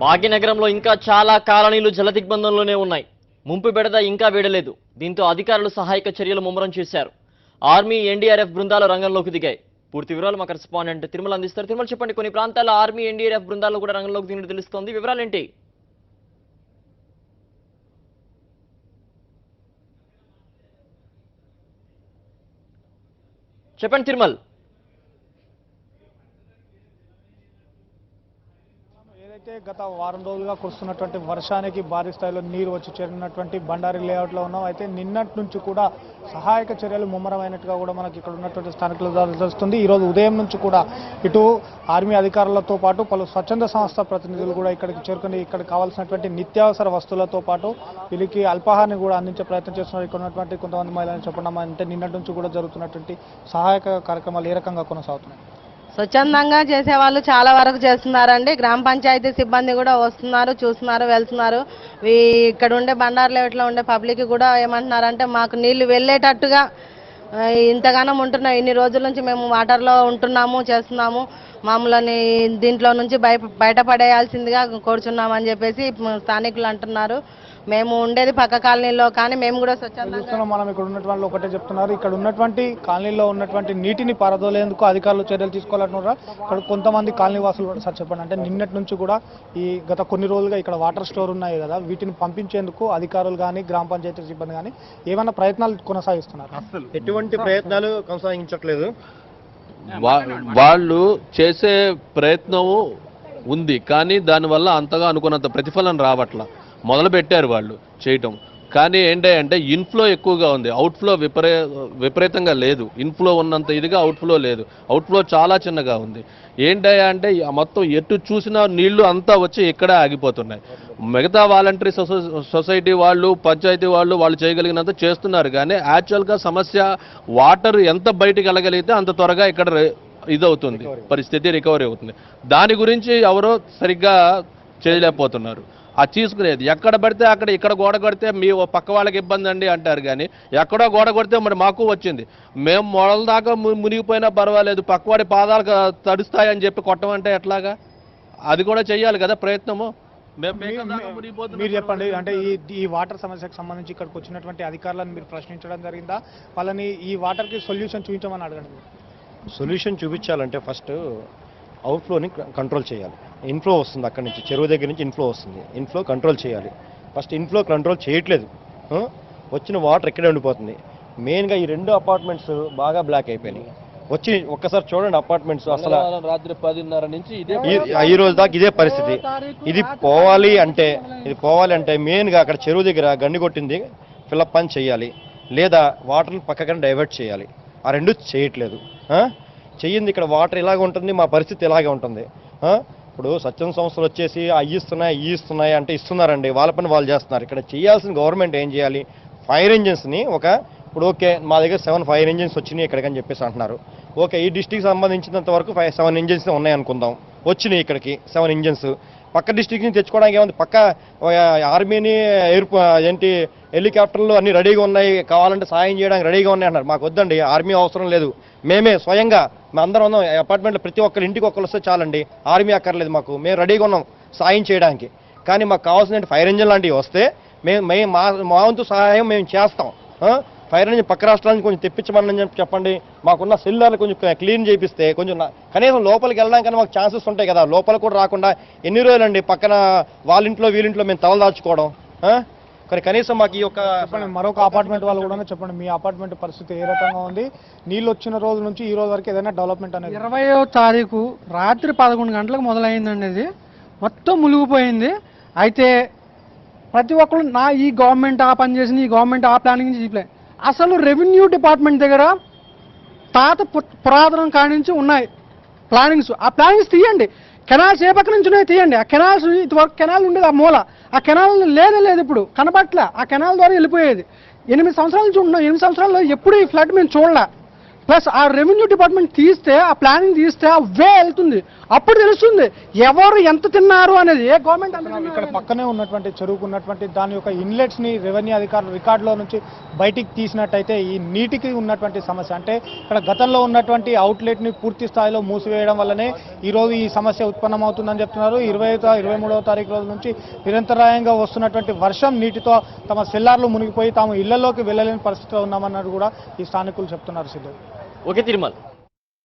భాగ్యనగరంలో ఇంకా చాలా కాలనీలు జలదిగ్బంధంలోనే ఉన్నాయి. ముంపు బెడద ఇంకా వీడలేదు. దీంతో అధికారులు సహాయక చర్యలు ముమ్మరం చేశారు. ఆర్మీ, ఎన్డీఆర్ఎఫ్ బృందాలు రంగంలోకి దిగాయి. పూర్తి వివరాలు మా కరెస్పాండెంట్ తిరుమల అందిస్తారు. తిరుమల చెప్పండి, కొన్ని ప్రాంతాల్లో ఆర్మీ, ఎన్డీఆర్ఎఫ్ బృందాలు కూడా రంగంలోకి దిగినట్టు తెలుస్తోంది. వివరాలేంటి? చెప్పండి తిరుమల్. ఏదైతే గత వారం రోజులుగా కురుస్తున్నటువంటి వర్షానికి భారీ స్థాయిలో నీరు వచ్చి చేరినటువంటి బండారి లేఅవుట్లో ఉన్నాం. అయితే నిన్నటి నుంచి కూడా సహాయక చర్యలు ముమ్మరమైనట్టుగా కూడా మనకి ఇక్కడ ఉన్నటువంటి స్థానికులు తెలుస్తుంది. ఈరోజు ఉదయం నుంచి కూడా ఇటు ఆర్మీ అధికారులతో పాటు పలు స్వచ్ఛంద సంస్థ ప్రతినిధులు కూడా ఇక్కడికి చేరుకుని ఇక్కడ కావాల్సినటువంటి నిత్యావసర వస్తువులతో పాటు వీళ్ళకి అల్పాహారాన్ని కూడా అందించే ప్రయత్నం చేస్తున్నారు. ఇక్కడ ఉన్నటువంటి కొంతమంది మహిళలు చెప్పడం అంటే నిన్నటి నుంచి కూడా జరుగుతున్నటువంటి సహాయక కార్యక్రమాలు ఏ రకంగా కొనసాగుతున్నాయి? స్వచ్ఛందంగా చేసేవాళ్ళు చాలా వరకు చేస్తున్నారండి. గ్రామ పంచాయతీ సిబ్బంది కూడా వస్తున్నారు, చూస్తున్నారు, వెళ్తున్నారు. ఇక్కడ ఉండే బండారు లేఅవుట్లో ఉండే పబ్లిక్ కూడా ఏమంటున్నారంటే మాకు నీళ్లు వెళ్ళేటట్టుగా ఇంతగానం ఉంటున్నాం, ఇన్ని రోజుల నుంచి మేము వాటర్లో ఉంటున్నాము, చేస్తున్నాము, మామూలని దీంట్లో నుంచి బయటపడేయాల్సిందిగా కోరుచున్నామని చెప్పేసి స్థానికులు అంటున్నారు. మేము ఉండేది పక్క కాలనీలో, కానీ మేము కూడా స్వచ్ఛందంగా మనం ఇక్కడ ఉన్నటువంటి ఒకటే చెప్తున్నారు. ఇక్కడ ఉన్నటువంటి కాలనీలో ఉన్నటువంటి నీటిని పారదోలేందుకు అధికారులు చర్యలు తీసుకోవాలంటున్నారు. ఇక్కడ కొంతమంది కాలనీ వాసులు కూడా సార్ చెప్పండి, అంటే నిన్నటి నుంచి కూడా ఈ గత కొన్ని రోజులుగా ఇక్కడ వాటర్ స్టోర్ ఉన్నాయి కదా, వీటిని పంపించేందుకు అధికారులు కానీ గ్రామ పంచాయతీ సిబ్బంది కానీ ఏమైనా ప్రయత్నాలు కొనసాగిస్తున్నారు? అసలు ఎటువంటి ప్రయత్నాలు కొనసాగించట్లేదు. వాళ్ళు చేసే ప్రయత్నం ఉంది, కానీ దానివల్ల అంతగా అనుకున్నంత ప్రతిఫలం రావట్ల. మొదలు పెట్టారు వాళ్ళు చేయటం, కానీ ఏంటంటే ఇన్ఫ్లో ఎక్కువగా ఉంది, అవుట్ఫ్లో విపరీతంగా లేదు. ఇన్ఫ్లో ఉన్నంత ఇదిగా అవుట్ఫ్లో లేదు. అవుట్ఫ్లో చాలా చిన్నగా ఉంది. ఏంటంటే మొత్తం ఎటు చూసినా నీళ్లు అంతా వచ్చి ఇక్కడే ఆగిపోతున్నాయి. మిగతా వాలంటరీ సొసైటీ వాళ్ళు, పంచాయతీ వాళ్ళు చేయగలిగినంత చేస్తున్నారు, కానీ యాక్చువల్గా సమస్య వాటర్ ఎంత బయటికి వెళ్ళగలిగితే అంత త్వరగా ఇక్కడ ఇదవుతుంది, పరిస్థితి రికవరీ అవుతుంది. దాని గురించి ఎవరో సరిగ్గా చేయలేకపోతున్నారు. అది తీసుకునేది ఎక్కడ పడితే అక్కడ, ఇక్కడ గోడ కొడితే మీ పక్క వాళ్ళకి ఇబ్బంది అండి అంటారు, కానీ ఎక్కడో గోడ కొడితే మరి మాకు వచ్చింది. మేము మొదల దాకా మునిగిపోయినా పర్వాలేదు, పక్కవాడి పాదాలు తడుస్తాయని చెప్పి కొట్టమంటే ఎట్లాగా? అది కూడా చెయ్యాలి కదా ప్రయత్నము. మీరు చెప్పండి, అంటే ఈ వాటర్ సమస్యకు సంబంధించి ఇక్కడికి వచ్చినటువంటి అధికారులను మీరు ప్రశ్నించడం జరిగిందా? వాళ్ళని ఈ వాటర్కి సొల్యూషన్ చూపించమని అడగండి. సొల్యూషన్ చూపించాలంటే ఫస్ట్ అవుట్ఫ్లోని కంట్రోల్ చేయాలి. ఇన్ఫ్లో వస్తుంది అక్కడి నుంచి, చెరువు దగ్గర నుంచి ఇన్ఫ్లో వస్తుంది. ఇన్ఫ్లో కంట్రోల్ చేయాలి. ఫస్ట్ ఇన్ఫ్లో కంట్రోల్ చేయట్లేదు, వచ్చిన వాటర్ ఇక్కడే ఉండిపోతుంది. మెయిన్గా ఈ 2 అపార్ట్మెంట్స్ బాగా బ్లాక్ అయిపోయినాయి. వచ్చి ఒక్కసారి చూడండి అపార్ట్మెంట్స్, అసలు రాత్రి 10:30 నుంచి ఈ రోజు దాకా ఇదే పరిస్థితి. ఇది పోవాలి అంటే మెయిన్గా అక్కడ చెరువు దగ్గర గండి కొట్టింది ఫిల్అప్ అని చేయాలి, లేదా వాటర్ని పక్కకని డైవర్ట్ చేయాలి. ఆ 2 చేయట్లేదు. చెయ్యింది ఇక్కడ వాటర్ ఇలాగ ఉంటుంది, మా పరిస్థితి ఇలాగే ఉంటుంది. ఇప్పుడు స్వచ్ఛంద సంస్థలు వచ్చేసి ఇస్తున్నాయి అంటే ఇస్తున్నారండి, వాళ్ళ పని వాళ్ళు చేస్తున్నారు. ఇక్కడ చేయాల్సిన గవర్నమెంట్ ఏం చేయాలి? ఫైర్ ఇంజిన్స్ని ఇప్పుడు ఓకే మా దగ్గర 7 ఫైర్ ఇంజిన్స్ వచ్చినాయి ఇక్కడికని చెప్పేసి అంటున్నారు. ఓకే, ఈ డిస్ట్రిక్ట్ సంబంధించినంత వరకు 7 ఇంజిన్స్ ఉన్నాయి అనుకుందాం. వచ్చినాయి ఇక్కడికి 7 ఇంజిన్స్. పక్క డిస్ట్రిక్ట్ నుంచి తెచ్చుకోవడానికి ఏముంది? పక్క ఆర్మీని హెలికాప్టర్లు అన్ని రెడీగా ఉన్నాయి, కావాలంటే సాయం చేయడానికి రెడీగా ఉన్నాయి అంటున్నారు. మాకు వద్దండి, ఆర్మీ అవసరం లేదు. మేమే స్వయంగా అందరం ఉన్నాం అపార్ట్మెంట్లో, ప్రతి ఒక్కరు ఇంటికి ఒక్కరు వస్తే చాలండి, ఆర్మీ అక్కర్లేదు మాకు, మేము రెడీగా ఉన్నాం సాయం చేయడానికి. కానీ మాకు కావాల్సిన ఫైర్ ఇంజిన్ లాంటివి వస్తే మా వంతు సహాయం మేము చేస్తాం. ఫైర్ ఇంజిన్ పక్క రాష్ట్రాల నుంచి కొంచెం తెప్పించమని చెప్పండి. మాకున్న సెల్యులర్లు కొంచెం క్లీన్ చేపిస్తే కొంచెం కనీసం లోపలికి వెళ్ళడానికన్నా మాకు ఛాన్సెస్ ఉంటాయి కదా. లోపల కూడా రాకుండా ఎన్ని రోజులండి పక్కన వాళ్ళింట్లో వీళ్ళింట్లో మేము తలదాచుకోవడం. కానీ కనీసం మాకు ఈ యొక్క మరొక అపార్ట్మెంట్ వాళ్ళు కూడా చెప్పండి, మీ అపార్ట్మెంట్ పరిస్థితి ఏ రకంగా ఉంది? నీళ్ళు వచ్చిన రోజు నుంచి ఈ రోజు వరకు ఏదైనా డెవలప్మెంట్ అనేది? 20వ తారీఖు రాత్రి 11 గంటలకు మొదలైందండి. ఇది మొత్తం మునిగిపోయింది. అయితే ప్రతి ఒక్కరు ఈ గవర్నమెంట్ ఆ పని చేసింది, ఈ గవర్నమెంట్ ఆ ప్లానింగ్ చెప్పలే. అసలు రెవెన్యూ డిపార్ట్మెంట్ దగ్గర పురాతనం కాడి నుంచి ఉన్నాయి ప్లానింగ్స్. ఆ ప్లానింగ్స్ తీయండి. కెనాల్స్ ఏ పక్క నుంచి ఉన్నాయో తీయండి. ఆ కెనాల్స్ ఇదివరకు కెనాల్ ఉండేది, ఆ మూల ఆ కెనాల్ లేదు ఇప్పుడు కనపట్లే. ఆ కెనాల్ ద్వారా వెళ్ళిపోయేది. 8 సంవత్సరాల నుంచి ఉంటున్నాం. 8 సంవత్సరాల్లో ఎప్పుడు ఈ ఫ్లడ్ మేము చూడలే. ప్లస్ ఆ రెవెన్యూ డిపార్ట్మెంట్ తీస్తే, ఆ ప్లానింగ్ తీస్తే ఆ వే వెళ్తుంది. అప్పుడు తెలుస్తుంది ఎవరు ఎంత తిన్నారు అనేది. ఏ గవర్నమెంట్ అంత ఇక్కడ పక్కనే ఉన్నటువంటి చెరువుకు ఉన్నటువంటి దాని యొక్క ఇన్లెట్స్ ని రెవెన్యూ అధికారులు రికార్డులో నుంచి బయటికి తీసినట్టయితే ఈ నీటికి ఉన్నటువంటి సమస్య అంటే ఇక్కడ గతంలో ఉన్నటువంటి అవుట్లెట్ ని పూర్తి స్థాయిలో మూసివేయడం వల్లనే ఈ రోజు ఈ సమస్య ఉత్పన్నమవుతుందని చెప్తున్నారు. 23వ తారీఖు రోజు నుంచి నిరంతరాయంగా వస్తున్నటువంటి వర్షం నీటితో తమ సెల్లార్లు మునిగిపోయి తాము ఇళ్లలోకి వెళ్ళలేని పరిస్థితిలో ఉన్నామన్నట్టు కూడా ఈ స్థానికులు చెప్తున్నారు. సిద్ధు. ఓకే తిరుమల్.